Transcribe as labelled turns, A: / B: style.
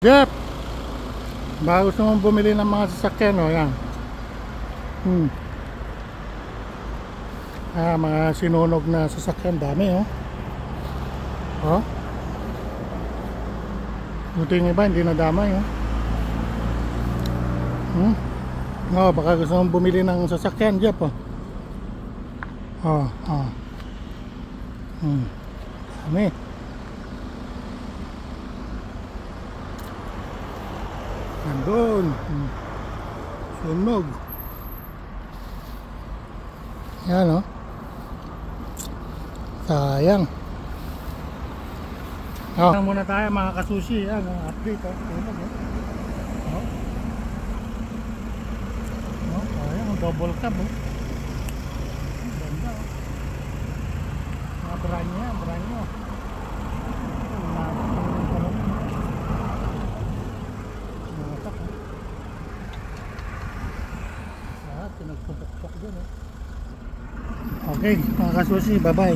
A: Jeff, baka gusto mong bumili ng mga sasakyan, o yan. Mga sinunog na sasakyan, dami, oh. Oh. Buti yung iba, hindi nadamay, oh. Oh, baka gusto mong bumili ng sasakyan, Jeff, oh. Oh, oh. Dami. Nandun. Sunog. Yan, oh. Sayang. Oh. Muna tayo mga kasushi. Yan, update, oh. Sunog, oh. Oh. Oh, ayan, double cab, oh. Ganda, oh. Mga brand niya, brand niya. Pinagpupukpok dun, oh. Okay, mga kasushi, bye bye.